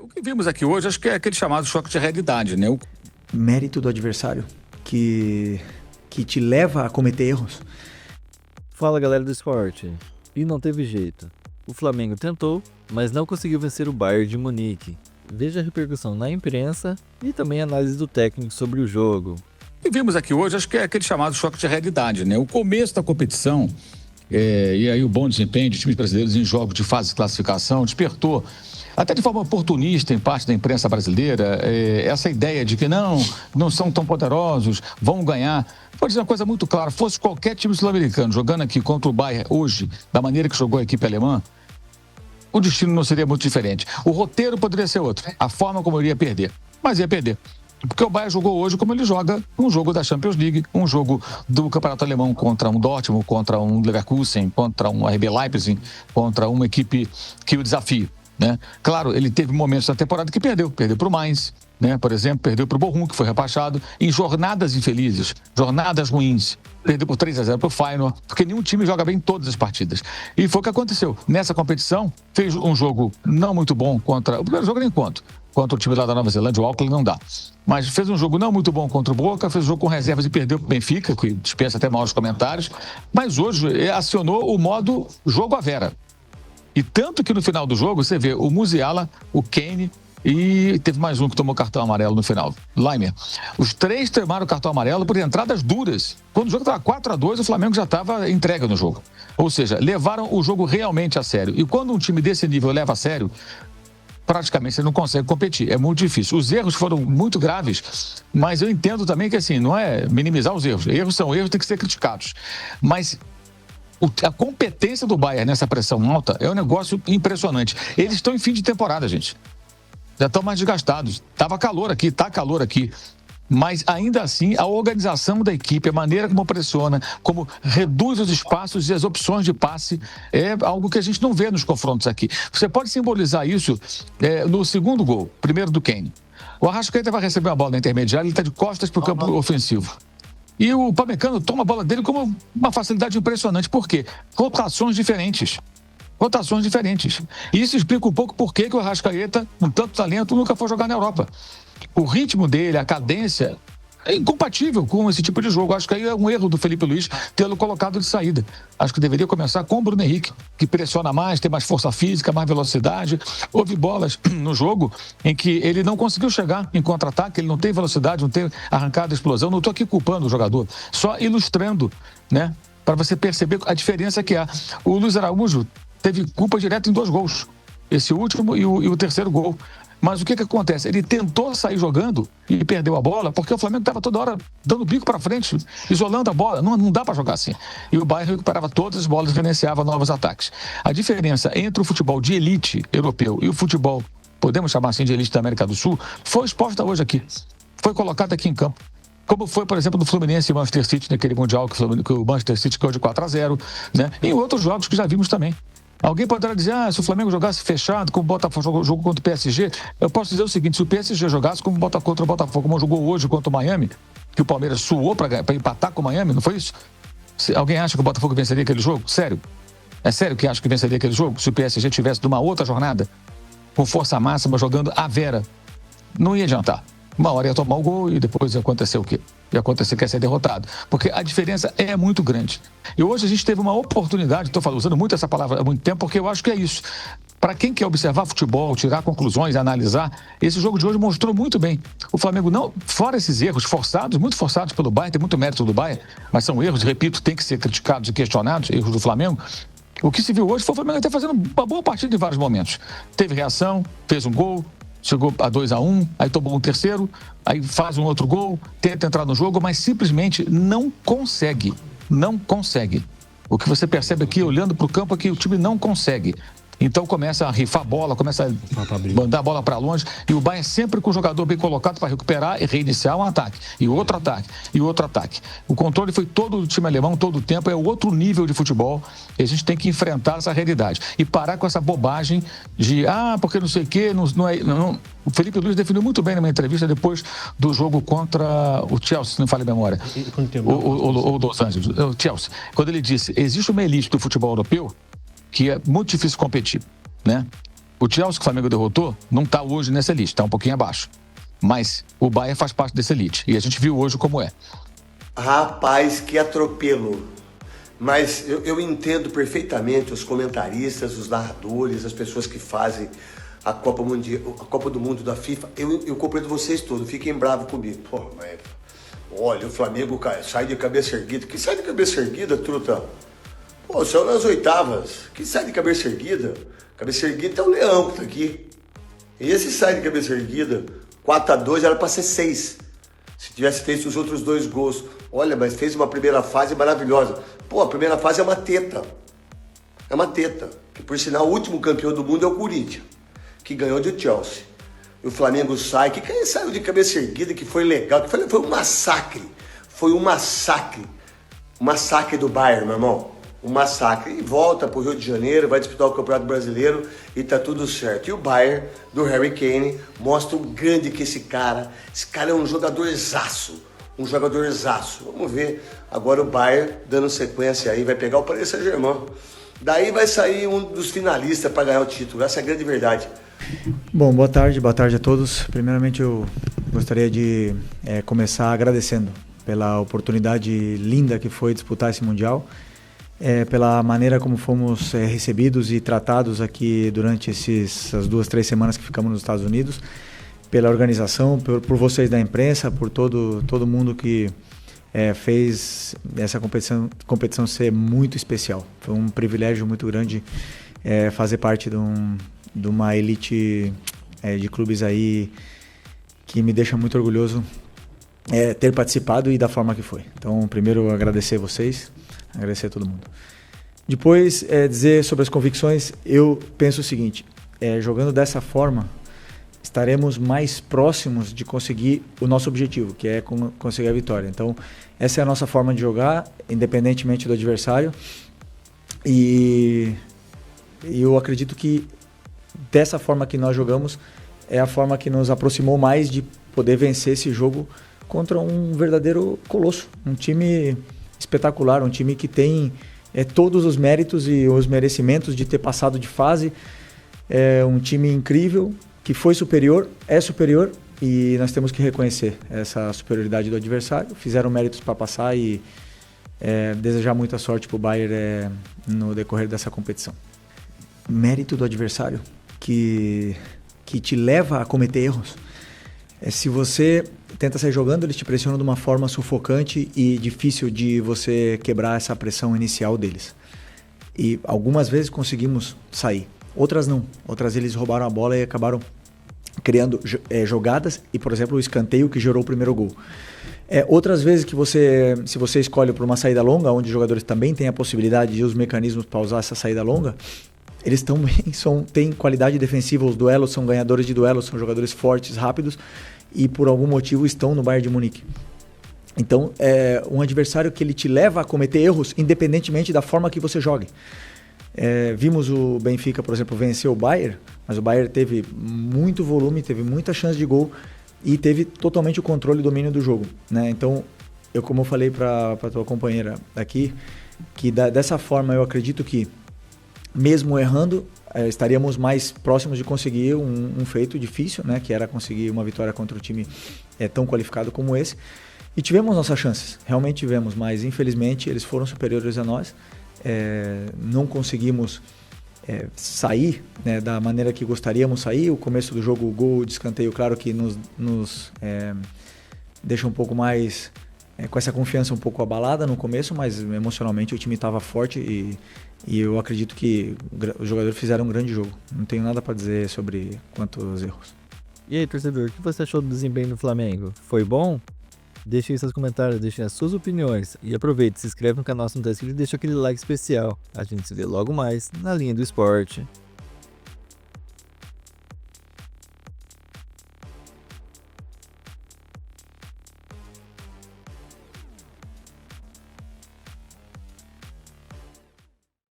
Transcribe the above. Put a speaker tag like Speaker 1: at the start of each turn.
Speaker 1: O que vimos aqui hoje, acho que é aquele chamado choque de realidade, né?
Speaker 2: Mérito do adversário que te leva a cometer erros.
Speaker 3: Fala, galera do esporte. E não teve jeito. O Flamengo tentou, mas não conseguiu vencer o Bayern de Munique. Veja a repercussão na imprensa e também a análise do técnico sobre o jogo.
Speaker 1: O que vimos aqui hoje, acho que é aquele chamado choque de realidade, né? O começo da competição, e aí o bom desempenho de times brasileiros em jogos de fase de classificação despertou, até de forma oportunista em parte da imprensa brasileira, essa ideia de que não são tão poderosos, vão ganhar. Vou dizer uma coisa muito clara, fosse qualquer time sul-americano jogando aqui contra o Bayern hoje, da maneira que jogou a equipe alemã, o destino não seria muito diferente. O roteiro poderia ser outro, a forma como ele ia perder, mas ia perder. Porque o Bayern jogou hoje como ele joga um jogo da Champions League, um jogo do Campeonato Alemão contra um Dortmund, contra um Leverkusen, contra um RB Leipzig, contra uma equipe que o desafia, né? Claro, ele teve momentos da temporada que perdeu para o Mainz, né? Por exemplo, perdeu para o Bochum, que foi rebaixado, em jornadas infelizes, jornadas ruins. Perdeu por 3-0 para o Feyenoord, porque nenhum time joga bem todas as partidas. E foi o que aconteceu. Nessa competição, fez um jogo não muito bom contra... O primeiro jogo nem conta. Contra o time lá da Nova Zelândia, o Auckland não dá. Mas fez um jogo não muito bom contra o Boca, fez um jogo com reservas e perdeu para o Benfica, que dispensa até maiores comentários. Mas hoje acionou o modo jogo à vera. E tanto que no final do jogo, você vê o Musiala, o Kane e teve mais um que tomou cartão amarelo no final, Laimer. Os três tomaram cartão amarelo por entradas duras. Quando o jogo estava 4-2, o Flamengo já estava entregue no jogo. Ou seja, levaram o jogo realmente a sério. E quando um time desse nível leva a sério, praticamente você não consegue competir. É muito difícil. Os erros foram muito graves, mas eu entendo também que assim, não é minimizar os erros. Erros são erros, tem que ser criticados. Mas a competência do Bayern nessa pressão alta é um negócio impressionante. Eles estão em fim de temporada, gente. Já estão mais desgastados. Tava calor aqui, tá calor aqui. Mas ainda assim, a organização da equipe, a maneira como pressiona, como reduz os espaços e as opções de passe, é algo que a gente não vê nos confrontos aqui. Você pode simbolizar isso no segundo gol, primeiro do Kane. O Arrascaeta vai receber uma bola na intermediária, ele está de costas para o campo ofensivo. E o Upamecano toma a bola dele com uma facilidade impressionante. Por quê? Rotações diferentes. Rotações diferentes. E isso explica um pouco por que o Arrascaeta, com tanto talento, nunca foi jogar na Europa. O ritmo dele, a cadência, é incompatível com esse tipo de jogo. Acho que aí é um erro do Felipe Luiz tê-lo colocado de saída. Acho que deveria começar com o Bruno Henrique, que pressiona mais, tem mais força física, mais velocidade. Houve bolas no jogo em que ele não conseguiu chegar em contra-ataque, ele não tem velocidade, não tem arrancada, explosão. Não estou aqui culpando o jogador, só ilustrando, né, para você perceber a diferença que há. O Luiz Araújo teve culpa direta em 2 gols. Esse último e o terceiro gol. Mas o que acontece? Ele tentou sair jogando e perdeu a bola porque o Flamengo estava toda hora dando bico para frente, isolando a bola. Não dá para jogar assim. E o Bayern recuperava todas as bolas e financiava novos ataques. A diferença entre o futebol de elite europeu e o futebol, podemos chamar assim, de elite da América do Sul, foi exposta hoje aqui. Foi colocada aqui em campo. Como foi, por exemplo, no Fluminense e Manchester City, naquele Mundial que o Manchester City ganhou de 4-0, né? E em outros jogos que já vimos também. Alguém poderá dizer, se o Flamengo jogasse fechado, como o Botafogo jogou contra o PSG, eu posso dizer o seguinte, se o PSG jogasse como contra o Botafogo, como jogou hoje contra o Miami, que o Palmeiras suou para empatar com o Miami, não foi isso? Alguém acha que o Botafogo venceria aquele jogo? Sério? É sério que acha que venceria aquele jogo? Se o PSG tivesse de uma outra jornada, com força máxima, jogando à vera, não ia adiantar. Uma hora ia tomar o gol e depois ia acontecer o quê? Ia acontecer que ia ser derrotado. Porque a diferença é muito grande. E hoje a gente teve uma oportunidade, estou usando muito essa palavra há muito tempo, porque eu acho que é isso. Para quem quer observar futebol, tirar conclusões, analisar, esse jogo de hoje mostrou muito bem. O Flamengo não, fora esses erros forçados, muito forçados pelo Bayern, tem muito mérito do Bayern, mas são erros, repito, tem que ser criticados e questionados, erros do Flamengo. O que se viu hoje foi o Flamengo até fazendo uma boa partida em vários momentos. Teve reação, fez um gol, chegou a 2-1, aí tomou um terceiro, aí faz um outro gol, tenta entrar no jogo, mas simplesmente não consegue. Não consegue. O que você percebe aqui, olhando para o campo, é que o time não consegue. Então começa a rifar a bola, começa a mandar a bola para longe, e o Bayern sempre com o jogador bem colocado para recuperar e reiniciar um ataque, e outro ataque, e outro ataque. O controle foi todo do time alemão, todo o tempo, é outro nível de futebol, e a gente tem que enfrentar essa realidade. E parar com essa bobagem de, porque não sei o quê, não. O Felipe Luiz definiu muito bem numa entrevista depois do jogo contra o Chelsea, se não falha a memória, o Los Angeles, o Chelsea, quando ele disse, existe uma elite do futebol europeu que é muito difícil competir, né? O Chelsea que o Flamengo derrotou não está hoje nessa elite, está um pouquinho abaixo. Mas o Bayern faz parte dessa elite. E a gente viu hoje como é.
Speaker 4: Rapaz, que atropelo. Mas eu entendo perfeitamente os comentaristas, os narradores, as pessoas que fazem a Copa Mundial, a Copa do Mundo da FIFA. Eu compreendo vocês todos, fiquem bravos comigo. Pô, mas olha, o Flamengo sai de cabeça erguida. Que sai de cabeça erguida, truta? Pô, saiu nas oitavas. Que sai de cabeça erguida? Cabeça erguida é o Leão que tá aqui. E esse sai de cabeça erguida, 4-2, era para ser 6. Se tivesse feito os outros 2 gols. Olha, mas fez uma primeira fase maravilhosa. Pô, a primeira fase é uma teta. É uma teta. Que, por sinal, o último campeão do mundo é o Corinthians, que ganhou de Chelsea. E o Flamengo sai. Que saiu de cabeça erguida, que foi legal. Que foi um massacre. Foi um massacre. Um massacre do Bayern, meu irmão. Um massacre. E volta pro Rio de Janeiro, vai disputar o Campeonato Brasileiro e tá tudo certo. E o Bayern, do Harry Kane, mostra o grande que esse cara é um jogadorzaço. Um jogadorzaço. Vamos ver agora o Bayern dando sequência aí, vai pegar o Paris Saint-Germain. Daí vai sair um dos finalistas para ganhar o título. Essa é a grande verdade.
Speaker 2: Bom, boa tarde a todos. Primeiramente eu gostaria de começar agradecendo pela oportunidade linda que foi disputar esse Mundial. Pela maneira como fomos recebidos e tratados aqui durante essas 2-3 semanas que ficamos nos Estados Unidos, pela organização, por vocês da imprensa, por todo mundo que fez essa competição ser muito especial. Foi um privilégio muito grande fazer parte de uma elite de clubes aí que me deixa muito orgulhoso ter participado e da forma que foi. Então, primeiro agradecer vocês, agradecer a todo mundo. Depois, dizer sobre as convicções, eu penso o seguinte, jogando dessa forma, estaremos mais próximos de conseguir o nosso objetivo, que é conseguir a vitória. Então, essa é a nossa forma de jogar, independentemente do adversário. E eu acredito que dessa forma que nós jogamos, é a forma que nos aproximou mais de poder vencer esse jogo contra um verdadeiro colosso. Um time espetacular, um time que tem todos os méritos e os merecimentos de ter passado de fase. É um time incrível, que foi superior, é superior, e nós temos que reconhecer essa superioridade do adversário. Fizeram méritos para passar e desejar muita sorte para o Bayern no decorrer dessa competição. Mérito do adversário que te leva a cometer erros. Se você tenta sair jogando, eles te pressionam de uma forma sufocante e difícil de você quebrar essa pressão inicial deles. E algumas vezes conseguimos sair, outras não. Outras eles roubaram a bola e acabaram criando jogadas e, por exemplo, o escanteio que gerou o primeiro gol. Outras vezes que se você escolhe por uma saída longa, onde os jogadores também têm a possibilidade de os mecanismos para usar essa saída longa, eles também têm qualidade defensiva, os duelos são ganhadores de duelos, são jogadores fortes, rápidos e por algum motivo estão no Bayern de Munique. Então, é um adversário que ele te leva a cometer erros independentemente da forma que você jogue. Vimos o Benfica, por exemplo, vencer o Bayern, mas o Bayern teve muito volume, teve muita chance de gol e teve totalmente o controle e domínio do jogo, né? Então, como eu falei para a tua companheira aqui, que dessa forma eu acredito que, mesmo errando, estaríamos mais próximos de conseguir um feito difícil, né? Que era conseguir uma vitória contra um time tão qualificado como esse. E tivemos nossas chances, realmente tivemos, mas infelizmente eles foram superiores a nós. Não conseguimos sair, né, da maneira que gostaríamos sair. O começo do jogo, o gol de escanteio, claro que nos deixa um pouco mais com essa confiança um pouco abalada no começo, mas emocionalmente o time estava forte e eu acredito que os jogadores fizeram um grande jogo. Não tenho nada para dizer sobre quantos erros.
Speaker 3: E aí, torcedor, o que você achou do desempenho do Flamengo? Foi bom? Deixe aí seus comentários, deixem as suas opiniões e aproveite, se inscreve no canal se não está inscrito e deixa aquele like especial. A gente se vê logo mais na Linha do Esporte.